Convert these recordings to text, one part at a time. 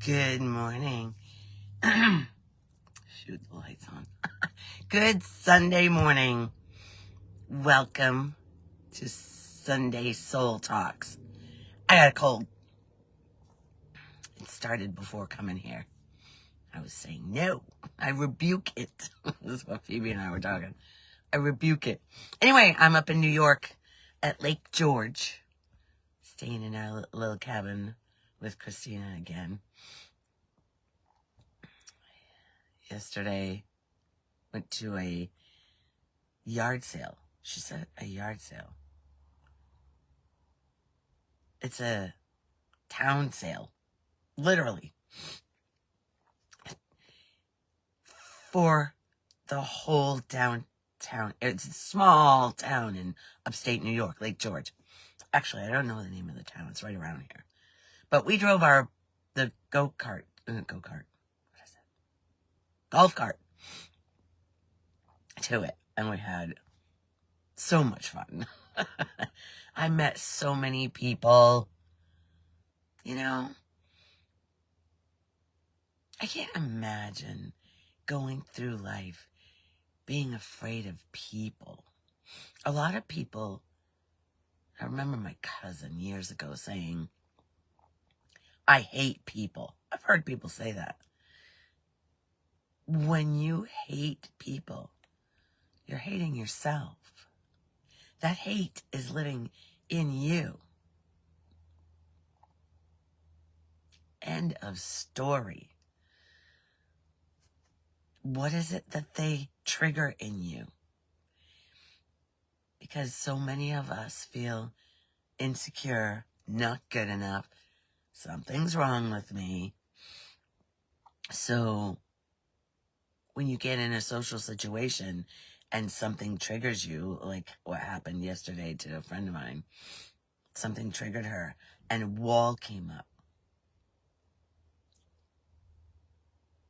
Good morning. Shoot, the lights on. Good Sunday morning. Welcome to Sunday Soul Talks. I got a cold. It started before coming here. I was saying no. I rebuke it. This is what Phoebe and I were talking. I rebuke it. Anyway, I'm up in New York at Lake George, staying in our little cabin with Christina again. Yesterday, went to a yard sale. She said a yard sale. It's a town sale, literally, for the whole downtown. It's a small town in upstate New York, Lake George. Actually, I don't know the name of the town. It's right around here. But we drove the golf cart. What is it? Golf cart to it, and we had so much fun. I met so many people. You know, I can't imagine going through life being afraid of people. A lot of people, I remember my cousin years ago saying, I hate people. I've heard people say that. When you hate people, you're hating yourself. That hate is living in you. End of story. What is it that they trigger in you? Because so many of us feel insecure, not good enough, something's wrong with me. So when you get in a social situation and something triggers you, like what happened yesterday to a friend of mine, something triggered her and a wall came up.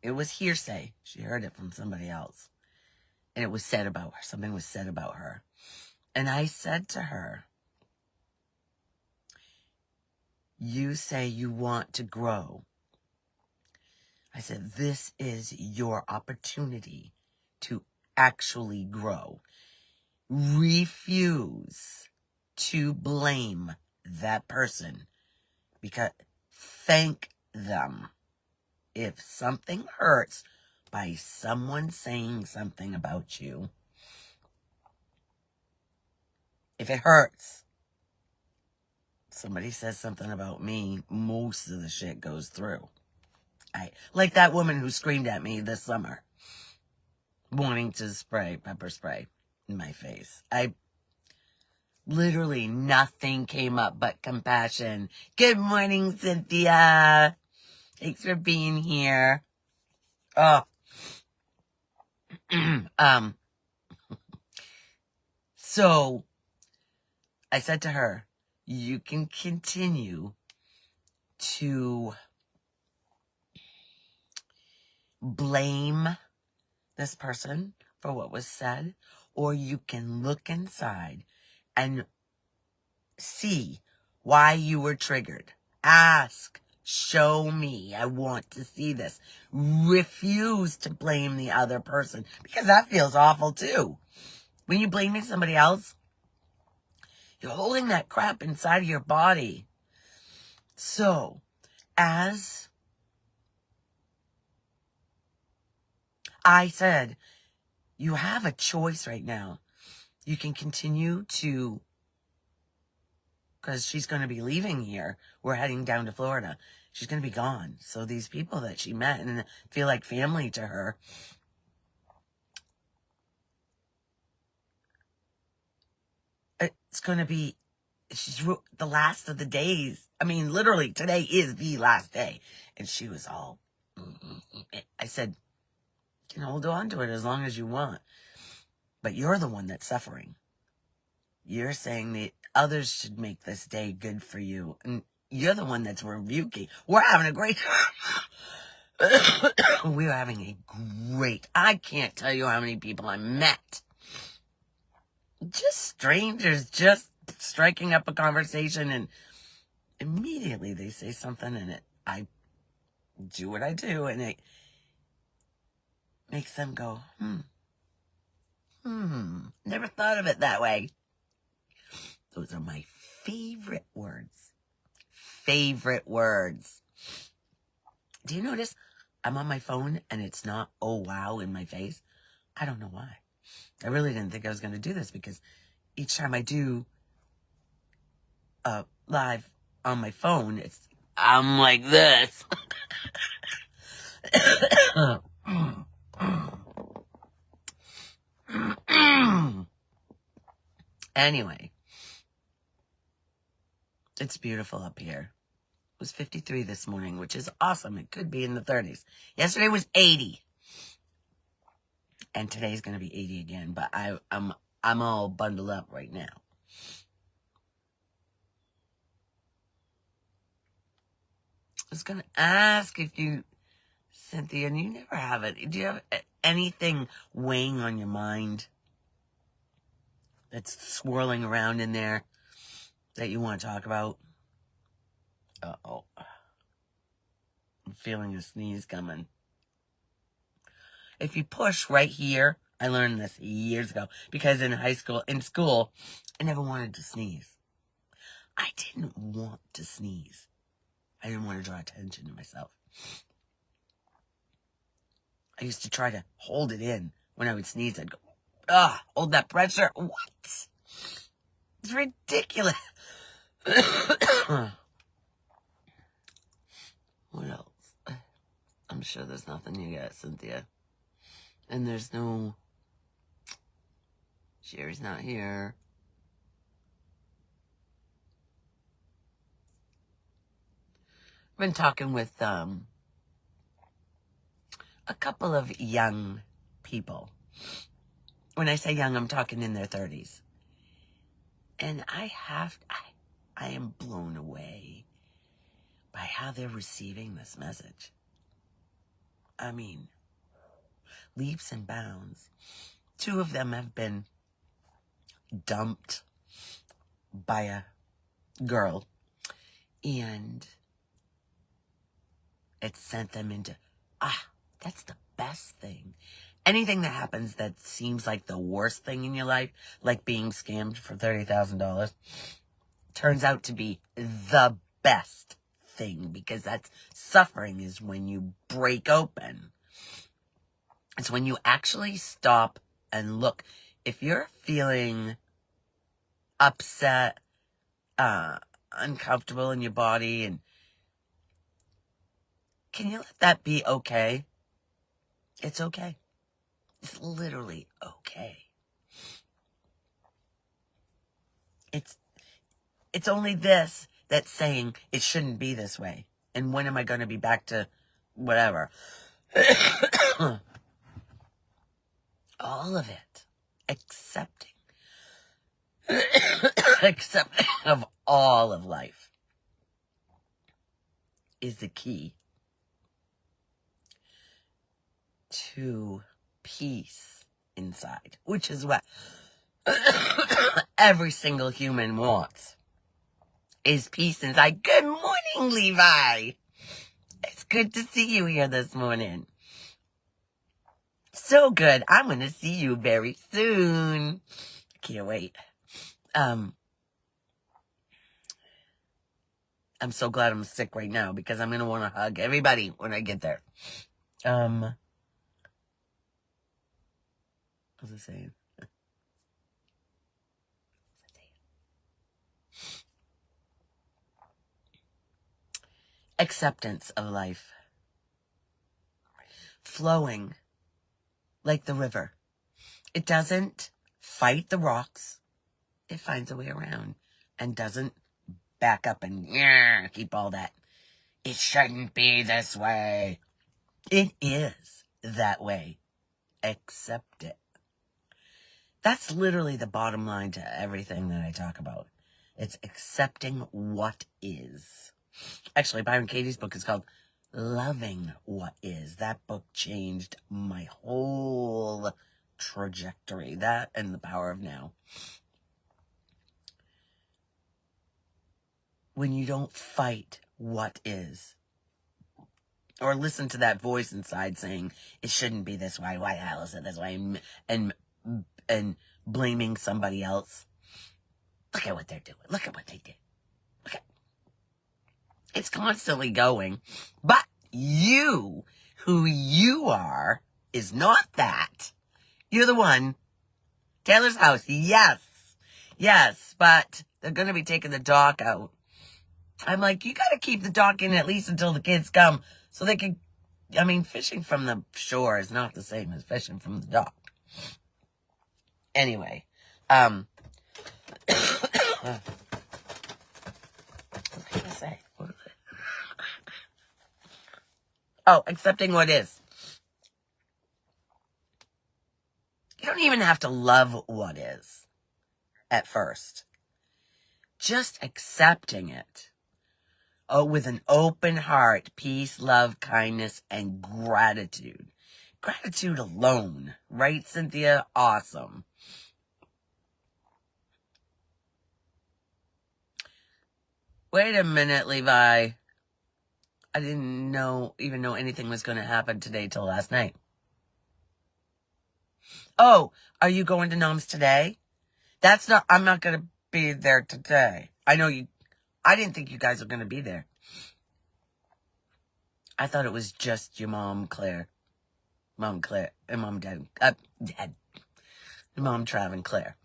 It was hearsay. She heard it from somebody else. And it was said about her. Something was said about her. And I said to her, you say you want to grow. I said, this is your opportunity to actually grow. Refuse to blame that person, because thank them. If something hurts by someone saying something about you, if it hurts, somebody says something about me, most of the shit goes through. Like that woman who screamed at me this summer, wanting to spray pepper spray in my face. Literally nothing came up but compassion. Good morning, Cynthia. Thanks for being here. Oh, so I said to her, you can continue to blame this person for what was said, or you can look inside and see why you were triggered. Ask, show me, I want to see this. Refuse to blame the other person, because that feels awful too. When you're blaming somebody else, you're holding that crap inside of your body. So, as I said, you have a choice right now. You can continue to, because she's going to be leaving here. We're heading down to Florida. She's going to be gone. So these people that she met and feel like family to her, it's going to be, she's the last of the days. I mean, literally, today is the last day. And she was all, I said, you can hold on to it as long as you want. But you're the one that's suffering. You're saying that others should make this day good for you. And you're the one that's rebuking. We're having a great... We're having a great... I can't tell you how many people I met. Just strangers just striking up a conversation, and immediately they say something, and do what I do, and it makes them go, never thought of it that way. Those are my favorite words. Favorite words. Do you notice I'm on my phone and it's not, oh wow, in my face? I don't know why. I really didn't think I was going to do this, because each time I do live on my phone, I'm like this. Anyway, it's beautiful up here. It was 53 this morning, which is awesome. It could be in the 30s. Yesterday was 80. And today's going to be 80 again, but I'm all bundled up right now. I was going to ask if you, Cynthia, and you never have it. Do you have anything weighing on your mind that's swirling around in there that you want to talk about? Uh-oh. I'm feeling a sneeze coming. If you push right here, I learned this years ago, because in school, I never wanted to sneeze. I didn't want to sneeze. I didn't want to draw attention to myself. I used to try to hold it in. When I would sneeze, I'd go, hold that pressure. What? It's ridiculous. What else? I'm sure there's nothing you got, Cynthia. And there's no... Sherry's not here. I've been talking with a couple of young people. When I say young, I'm talking in their 30s. And I am blown away by how they're receiving this message. I mean, leaps and bounds. 2 of them have been dumped by a girl, and it sent them into, that's the best thing. Anything that happens that seems like the worst thing in your life, like being scammed for $30,000, turns out to be the best thing, because that's suffering is when you break open. It's when you actually stop and look. If you're feeling upset, uncomfortable in your body, and can you let that be okay? It's okay. It's literally okay. It's only this that's saying it shouldn't be this way. And when am I going to be back to whatever? All of it. Accepting of all of life is the key to peace inside, which is what every single human wants, is peace inside. Good morning, Levi. It's good to see you here this morning. So good. I'm going to see you very soon. I can't wait. I'm so glad I'm sick right now, because I'm going to want to hug everybody when I get there. What was I saying? Acceptance of life. Flowing like the river. It doesn't fight the rocks. It finds a way around, and doesn't back up and keep all that. It shouldn't be this way. It is that way. Accept it. That's literally the bottom line to everything that I talk about. It's accepting what is. Actually, Byron Katie's book is called Loving What Is. That book changed my whole trajectory. That and The Power of Now. When you don't fight what is, Or listen to that voice inside saying, it shouldn't be this way. Why the hell is it this way? And blaming somebody else. Look at what they're doing. Look at what they did. Look at, it's constantly going. But you, who you are, is not that. You're the one. Taylor's house, yes. Yes, but they're going to be taking the dock out. I'm like, you got to keep the dock in at least until the kids come so they can, I mean, fishing from the shore is not the same as fishing from the dock. Anyway, what can I say? Oh, accepting what is. You don't even have to love what is at first. Just accepting it. Oh, with an open heart, peace, love, kindness, and gratitude. Gratitude alone. Right, Cynthia? Awesome. Wait a minute, Levi. I didn't even know anything was going to happen today till last night. Oh, are you going to Noms today? I'm not going to be there today. I didn't think you guys were going to be there. I thought it was just your mom, Claire. Mom, Claire, and Mom, Dad. Dad. Mom, Trav, and Claire.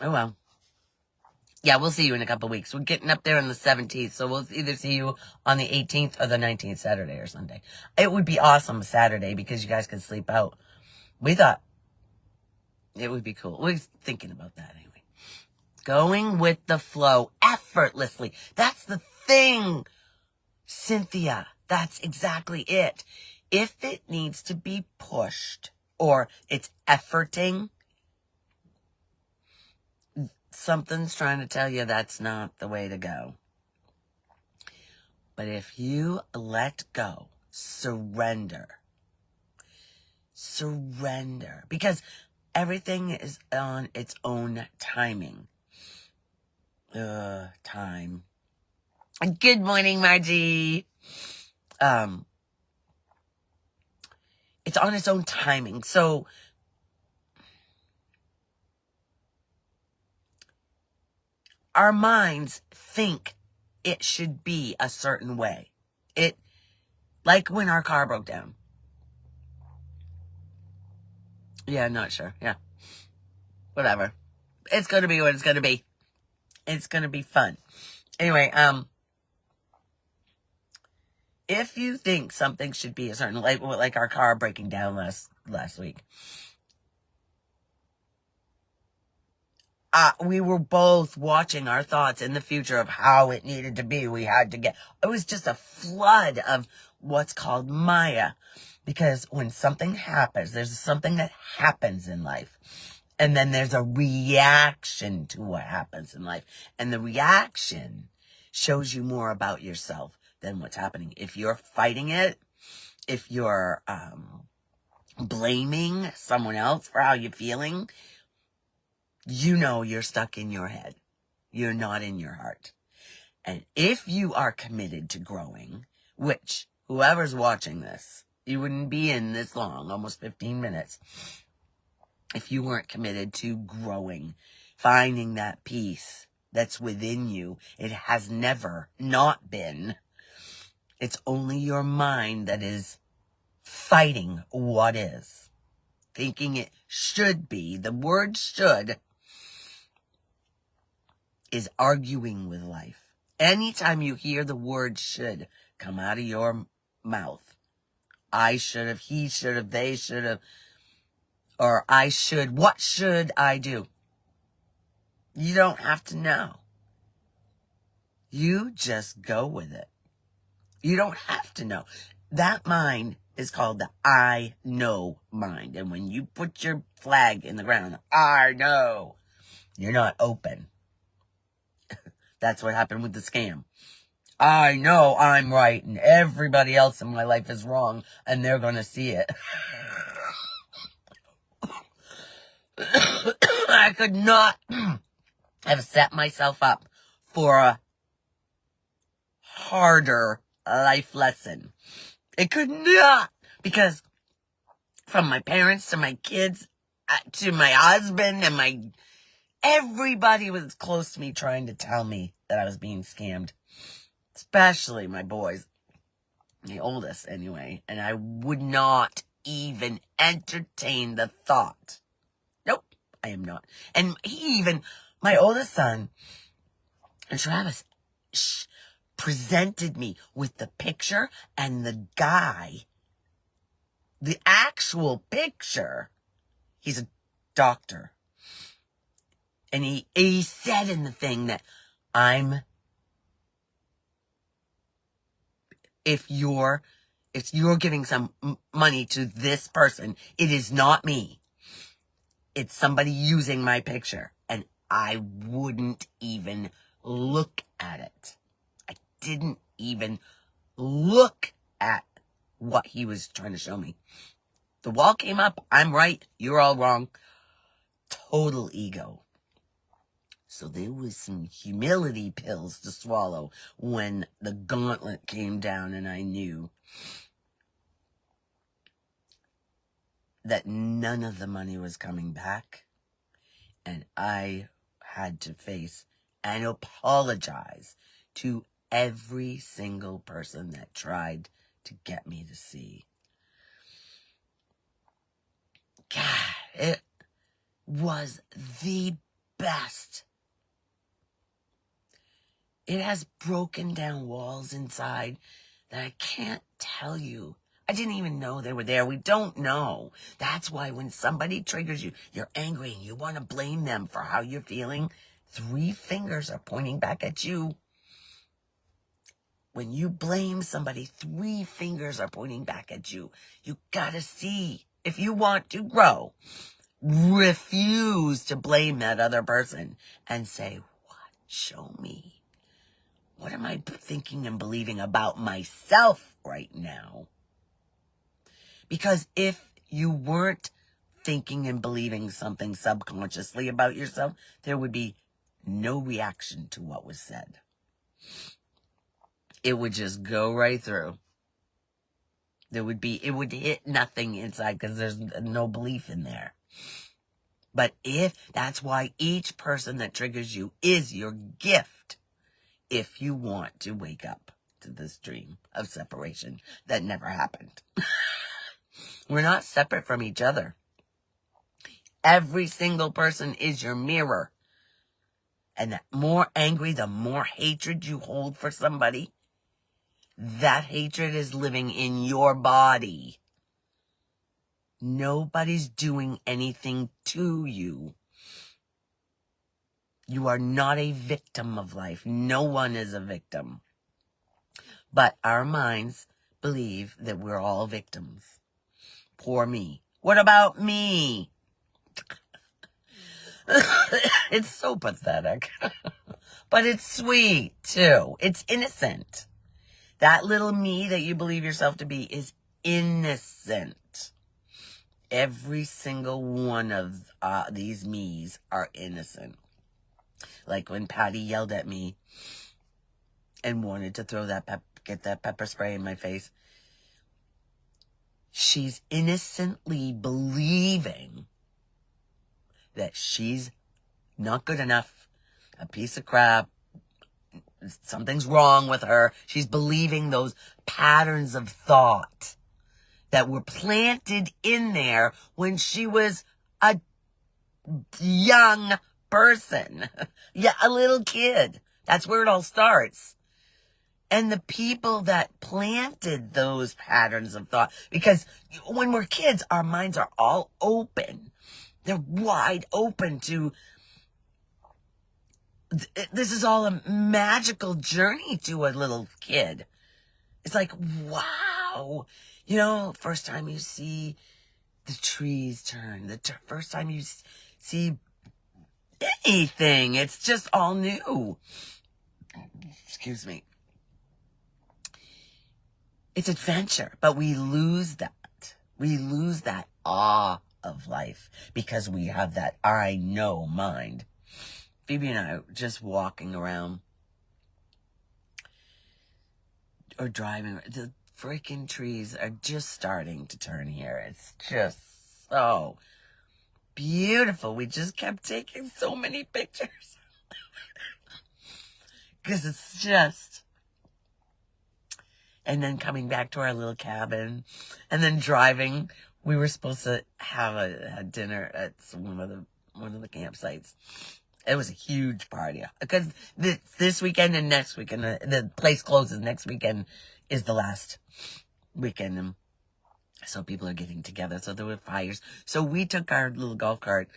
Oh, well. Yeah, we'll see you in a couple weeks. We're getting up there on the 17th, so we'll either see you on the 18th or the 19th, Saturday or Sunday. It would be awesome Saturday because you guys could sleep out. We thought it would be cool. We're thinking about that anyway. Going with the flow effortlessly. That's the thing, Cynthia. That's exactly it. If it needs to be pushed or it's efforting, something's trying to tell you that's not the way to go. But if you let go, surrender, because everything is on its own timing. Time. Good morning, Margie. It's on its own timing. So our minds think it should be a certain way. Like when our car broke down. Yeah, not sure. Yeah. Whatever. It's going to be what it's going to be. It's going to be fun. Anyway, if you think something should be a certain, like our car breaking down last week, we were both watching our thoughts in the future of how it needed to be. It was just a flood of what's called Maya, because when something happens, there's something that happens in life. And then there's a reaction to what happens in life. And the reaction shows you more about yourself than what's happening. If you're fighting it, if you're blaming someone else for how you're feeling, you know you're stuck in your head. You're not in your heart. And if you are committed to growing, which whoever's watching this, you wouldn't be in this long, almost 15 minutes, if you weren't committed to growing, finding that peace that's within you. It has never not been. It's only your mind that is fighting what is. Thinking it should be. The word should is arguing with life. Anytime you hear the word should come out of your mouth, I should have, he should have, they should have, or I should, what should I do? You don't have to know. You just go with it. You don't have to know. That mind is called the I know mind. And when you put your flag in the ground, I know, you're not open. That's what happened with the scam. I know I'm right and everybody else in my life is wrong and they're going to see it. I could not have set myself up for a harder life lesson. It could not. Because from my parents to my kids to my husband and everybody was close to me trying to tell me that I was being scammed. Especially my boys. The oldest, anyway. And I would not even entertain the thought. Nope, I am not. And my oldest son, Travis, presented me with the picture and the guy, the actual picture. He's a doctor. And he said in the thing that if you're giving some money to this person, it is not me. It's somebody using my picture. And I wouldn't even look at it. I didn't even look at what he was trying to show me. The wall came up. I'm right. You're all wrong. Total ego. So there was some humility pills to swallow when the gauntlet came down and I knew that none of the money was coming back. And I had to face and apologize to every single person that tried to get me to see. God, it was the best. It has broken down walls inside that I can't tell you. I didn't even know they were there. We don't know. That's why when somebody triggers you, you're angry and you want to blame them for how you're feeling. 3 fingers are pointing back at you. When you blame somebody, 3 fingers are pointing back at you. You gotta see. If you want to grow, refuse to blame that other person and say, what? Show me. What am I thinking and believing about myself right now? Because if you weren't thinking and believing something subconsciously about yourself, there would be no reaction to what was said. It would just go right through. It would hit nothing inside because there's no belief in there. But that's why each person that triggers you is your gift. If you want to wake up to this dream of separation that never happened. We're not separate from each other. Every single person is your mirror. And the more angry, the more hatred you hold for somebody, that hatred is living in your body. Nobody's doing anything to you. You are not a victim of life. No one is a victim. But our minds believe that we're all victims. Poor me. What about me? It's so pathetic. But it's sweet, too. It's innocent. That little me that you believe yourself to be is innocent. Every single one of these me's are innocent. Like when Patty yelled at me and wanted to throw get that pepper spray in my face. She's innocently believing that she's not good enough, a piece of crap, something's wrong with her. She's believing those patterns of thought that were planted in there when she was a young person. Yeah, a little kid. That's where it all starts. And the people that planted those patterns of thought, because when we're kids, our minds are all open. They're wide open to, this is all a magical journey to a little kid. It's like, wow. You know, first time you see the trees turn, first time you see anything, it's just all new. Excuse me. It's adventure, but we lose that. We lose that awe of life because we have that I know mind. Phoebe and I are just walking around or driving. freaking trees are just starting to turn here. It's just so beautiful. We just kept taking so many pictures because it's just, and then coming back to our little cabin and then driving. We were supposed to have a dinner at one of the campsites. It was a huge party because this weekend and next weekend, the place closes next weekend is the last weekend. And so people are getting together. So there were fires. So we took our little golf cart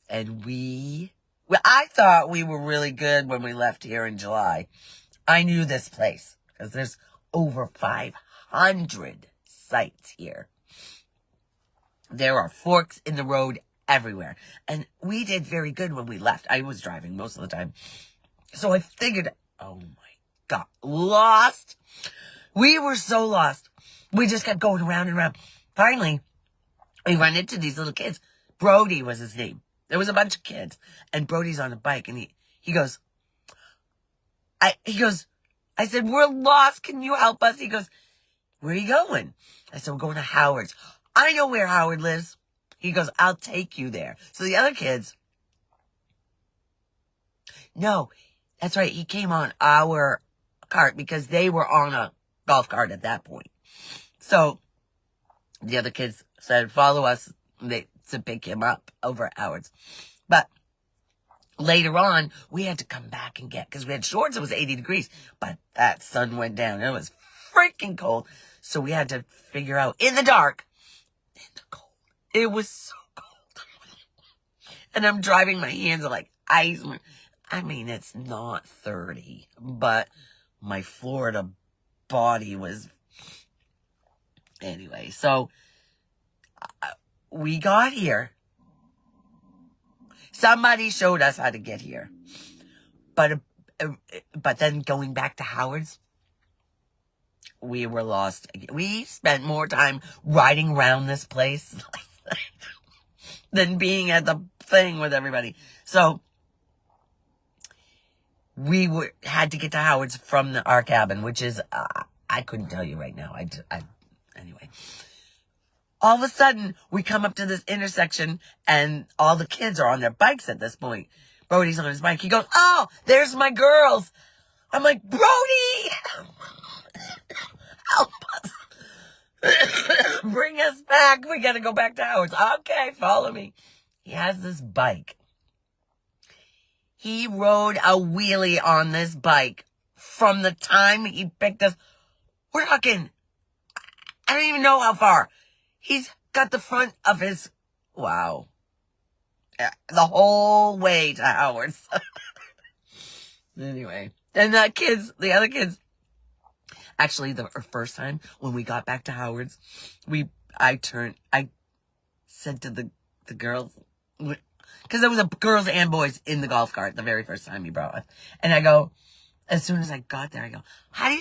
and I thought we were really good when we left here in July. I knew this place because there's over 500 sites here. There are forks in the road everywhere. And we did very good when we left. I was driving most of the time. So I figured, oh my God, lost. We were so lost. We just kept going around and around. Finally, we run into these little kids. Brody was his name. There was a bunch of kids. And Brody's on a bike. And he goes, I said, we're lost. Can you help us? He goes, where are you going? I said, we're going to Howard's. I know where Howard lives. He goes, I'll take you there. So the other kids, no, that's right. He came on our cart because they were on a golf cart at that point. So the other kids said, follow us to pick him up over at Howard's. But later on, we had to come back and because we had shorts. It was 80 degrees, but that sun went down. It was freaking cold. So we had to figure out in the dark, in the cold. It was so cold. And I'm driving, my hands are like ice. I mean, it's not 30, but my Florida body was. Anyway, so we got here. Somebody showed us how to get here. But then going back to Howard's, we were lost. We spent more time riding around this place than being at the thing with everybody. So we had to get to Howard's from our cabin, which is, I couldn't tell you right now. Anyway. All of a sudden, we come up to this intersection, and all the kids are on their bikes at this point. Brody's on his bike. He goes, oh, there's my girls. I'm like, Brody! Help us. Bring us back. We got to go back to Howard's. Okay, follow me. He has this bike. He rode a wheelie on this bike from the time he picked us. We're talking, I don't even know how far. He's got the front of his, wow, the whole way to Howard's. Anyway, and the other kids, actually the first time when we got back to Howard's, I said to the girls, because there was girls and boys in the golf cart the very first time he brought us. And I go, as soon as I got there, I go, how do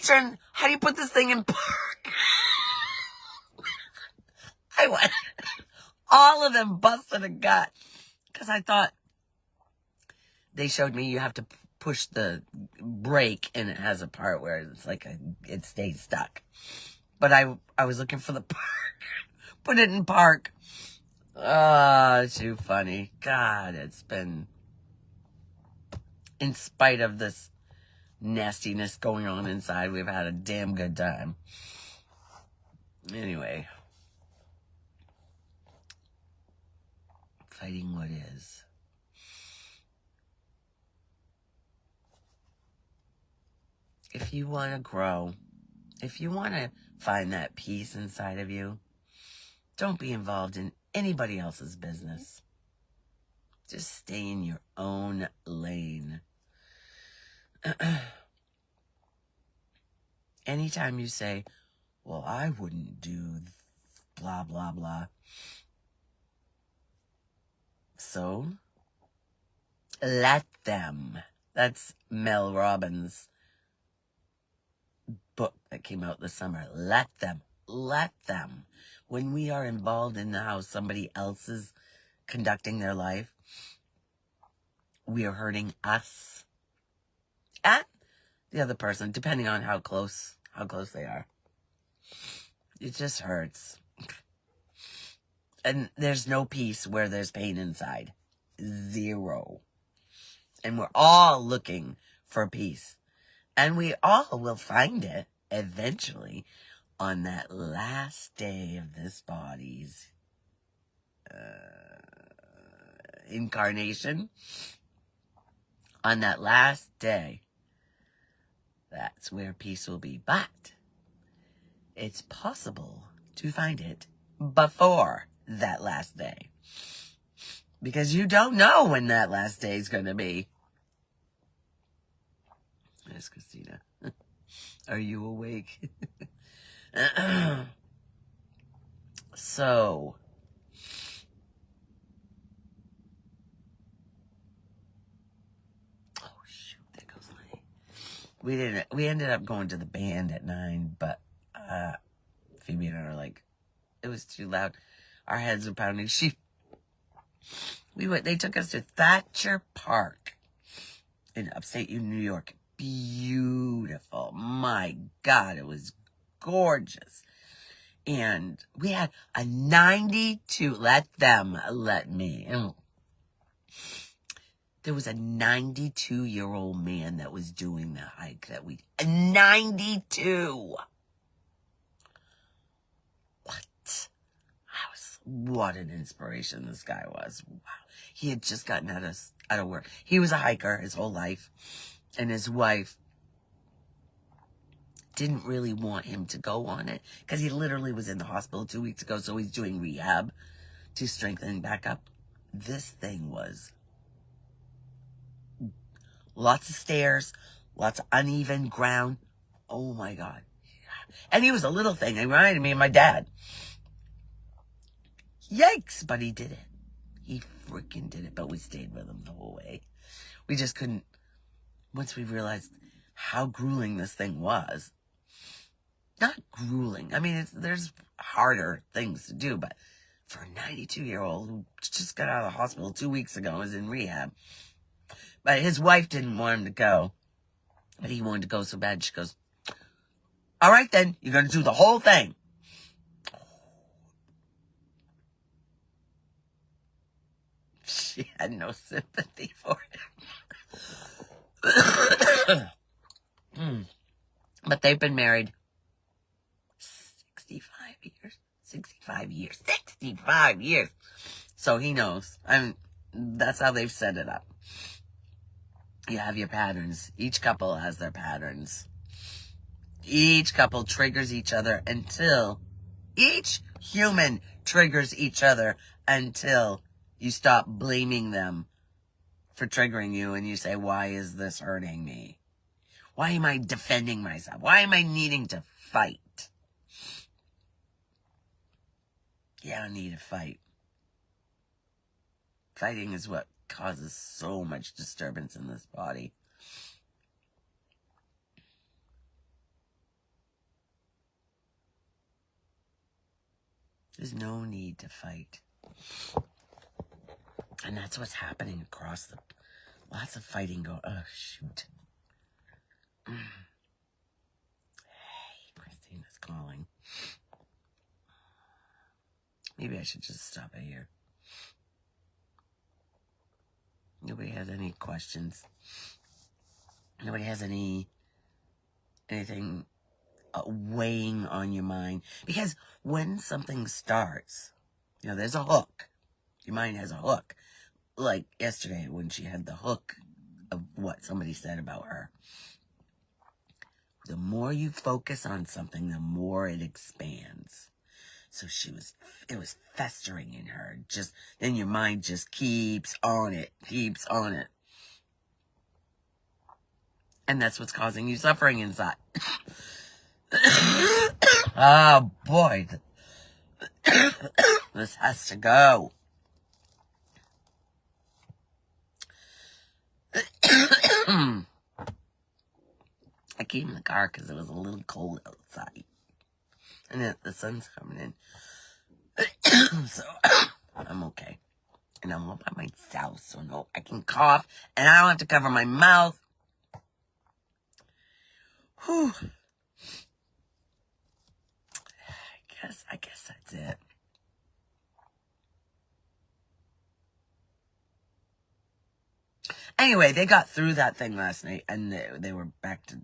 you put this thing in park? I went, all of them busted a gut. Because I thought, they showed me you have to push the brake and it has a part where it's like it stays stuck. But I was looking for the park. Put it in park. Oh, too funny. God, it's been, in spite of this nastiness going on inside, we've had a damn good time. Anyway. Fighting what is. If you want to grow, if you want to find that peace inside of you, don't be involved in anybody else's business. Just stay in your own lane. Anytime you say, well, I wouldn't do blah, blah, blah. So, let them. That's Mel Robbins' book that came out this summer. Let them. Let them. When we are involved in how somebody else is conducting their life, we are hurting us and the other person, depending on how close they are. It just hurts. And there's no peace where there's pain inside. Zero. And we're all looking for peace. And we all will find it eventually on that last day of this body's incarnation. On that last day, that's where peace will be. But it's possible to find it before that last day. Because you don't know when that last day is going to be. There's Christina. Are you awake? So, oh shoot, there goes Lenny. We ended up going to the band at 9, but Phoebe and I were like, it was too loud. Our heads were pounding. They took us to Thatcher Park in upstate New York. Beautiful. My God, it was gorgeous. And we had a 92, let me. There was a 92-year-old man that was doing the hike that we, 92. What an inspiration this guy was. Wow. He had just gotten out of work. He was a hiker his whole life. And his wife didn't really want him to go on it because he literally was in the hospital 2 weeks ago. So he's doing rehab to strengthen back up. This thing was lots of stairs, lots of uneven ground. Oh my God. And he was a little thing. He reminded me of my dad. Yikes, but he did it. He freaking did it, but we stayed with him the whole way. We just couldn't, once we realized how grueling this thing was. Not grueling. I mean, there's harder things to do, but for a 92-year-old who just got out of the hospital 2 weeks ago and was in rehab. But his wife didn't want him to go, but he wanted to go so bad. She goes, all right then, you're going to do the whole thing. She had no sympathy for him. But they've been married 65 years. 65 years. 65 years. So he knows. I mean, that's how they've set it up. You have your patterns. Each couple has their patterns. Each couple triggers each other until each human triggers each other until you stop blaming them for triggering you and you say, why is this hurting me? Why am I defending myself? Why am I needing to fight? Yeah, I need to fight. Fighting is what causes so much disturbance in this body. There's no need to fight. And that's what's happening across lots of fighting going. Oh, shoot. Hey, Christina's calling. Maybe I should just stop it here. Nobody has any questions. Nobody has anything weighing on your mind. Because when something starts, there's a hook. Your mind has a hook. Like yesterday when she had the hook of what somebody said about her. The more you focus on something, the more it expands. So it was festering in her. Then your mind just keeps on it. And that's what's causing you suffering inside. Oh boy. This has to go. I came in the car because it was a little cold outside. And the sun's coming in. So, I'm okay. And I'm all by myself, so no, I can cough. And I don't have to cover my mouth. Whew. That's it. Anyway, they got through that thing last night, and they were back to...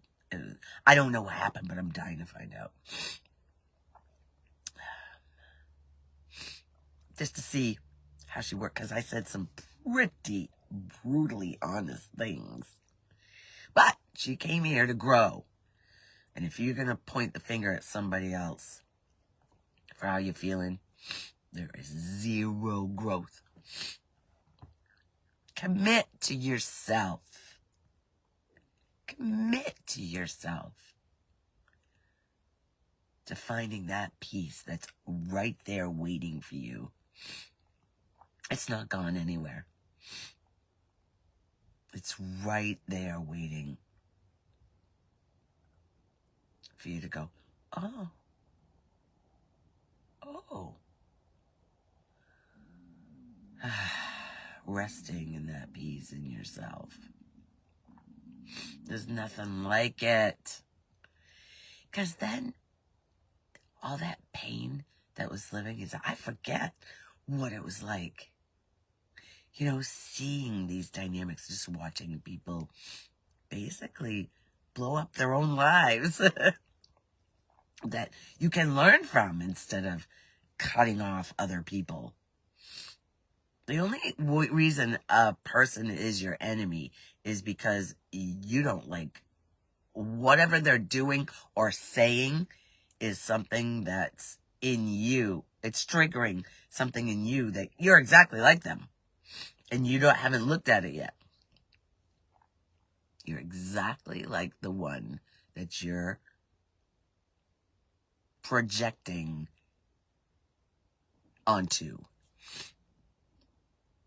I don't know what happened, but I'm dying to find out. Just to see how she worked, because I said some pretty brutally honest things. But she came here to grow. And if you're going to point the finger at somebody else for how you're feeling, there is zero growth. Commit to yourself. Commit to yourself. To finding that peace that's right there waiting for you. It's not gone anywhere. It's right there waiting for you to go, oh. Resting in that peace in yourself. There's nothing like it. Because then, all that pain that was living is, I forget what it was like. You know, seeing these dynamics, just watching people basically blow up their own lives that you can learn from instead of cutting off other people. The only reason a person is your enemy is because you don't like whatever they're doing or saying is something that's in you. It's triggering something in you that you're exactly like them. And you haven't looked at it yet. You're exactly like the one that you're projecting onto.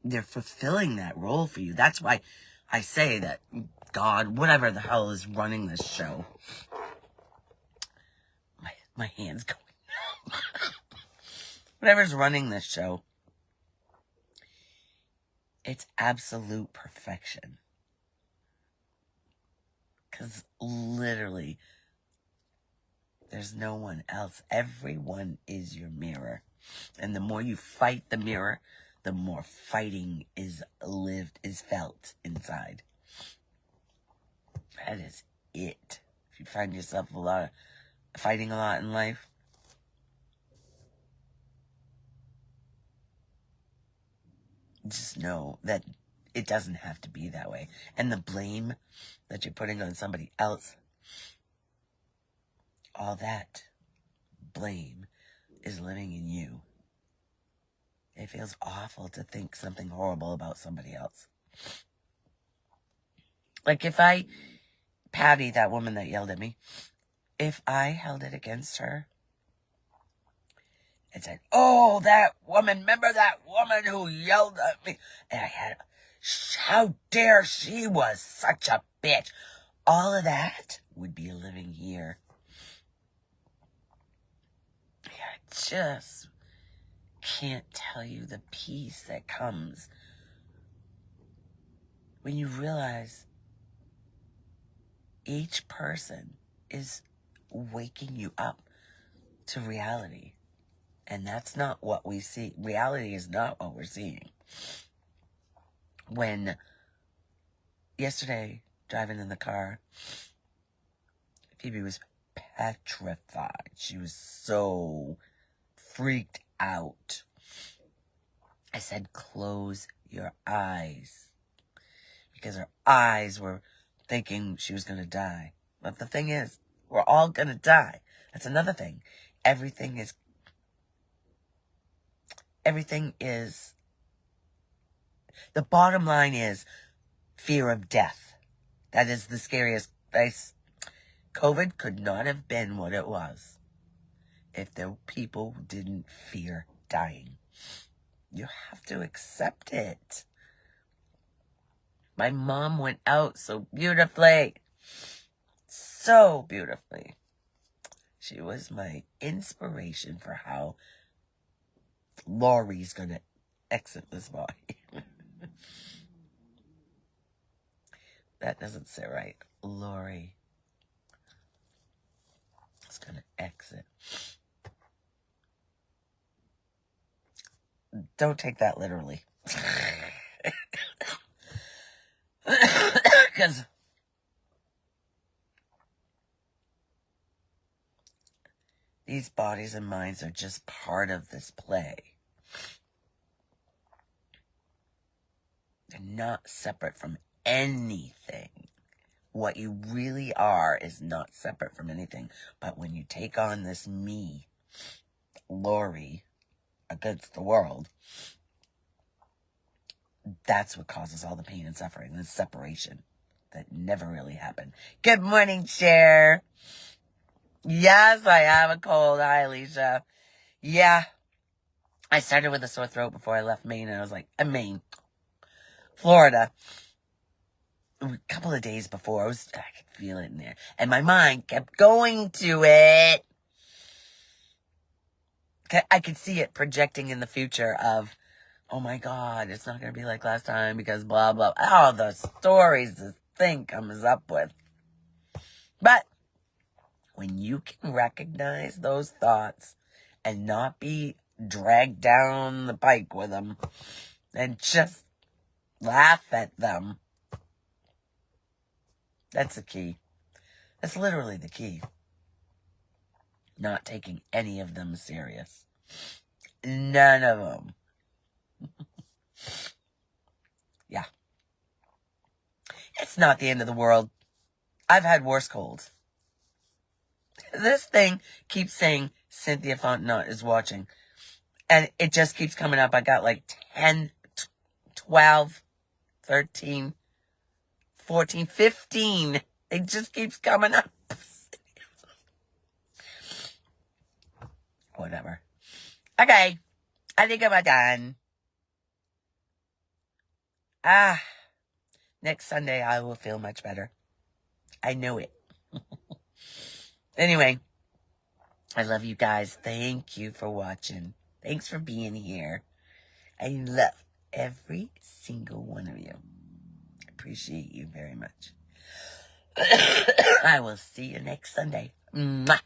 They're fulfilling that role for you. That's why I say that God, whatever the hell is running this show, my hand's going whatever's running this show, it's absolute perfection. Because literally, there's no one else. Everyone is your mirror. And the more you fight the mirror, the more fighting is felt inside. That is it. If you find yourself fighting a lot in life, just know that it doesn't have to be that way. And the blame that you're putting on somebody else, all that blame is living in you. It feels awful to think something horrible about somebody else. Like if Patty, that woman that yelled at me, if I held it against her and said, oh, that woman, remember that woman who yelled at me? And I had, how dare she was such a bitch. All of that would be living here. I just can't tell you the peace that comes when you realize each person is waking you up to reality. And that's not what we see. Reality is not what we're seeing. When yesterday, driving in the car, Phoebe was petrified. She was so freaked out. I said, close your eyes. Because her eyes were thinking she was going to die. But the thing is, we're all going to die. That's another thing. Everything is, the bottom line is fear of death. That is the scariest place. COVID could not have been what it was if the people didn't fear dying. You have to accept it. My mom went out so beautifully. So beautifully. She was my inspiration for how Laurie's going to exit this body. That doesn't sit right. Laurie is going to exit. Don't take that literally. Because these bodies and minds are just part of this play. They're not separate from anything. What you really are is not separate from anything. But when you take on this me, Lori, against the world, that's what causes all the pain and suffering, the separation that never really happened. Good morning, Cher. Yes, I have a cold. Hi, Alicia. Yeah, I started with a sore throat before I left Maine, and I was like, Maine, Florida. A couple of days before, I could feel it in there, and my mind kept going to it. I could see it projecting in the future of, oh my God, it's not going to be like last time because blah, blah. Oh, the stories this thing comes up with. But when you can recognize those thoughts and not be dragged down the pike with them and just laugh at them, that's the key. That's literally the key. Not taking any of them serious. None of them. Yeah. It's not the end of the world. I've had worse colds. This thing keeps saying Cynthia Fontenot is watching. And it just keeps coming up. I got like 10, 12, 13, 14, 15. It just keeps coming up. Whatever. Okay. I think I'm done. Next Sunday I will feel much better. I know it. Anyway, I love you guys. Thank you for watching. Thanks for being here. I love every single one of you. Appreciate you very much. I will see you next Sunday. Mwah.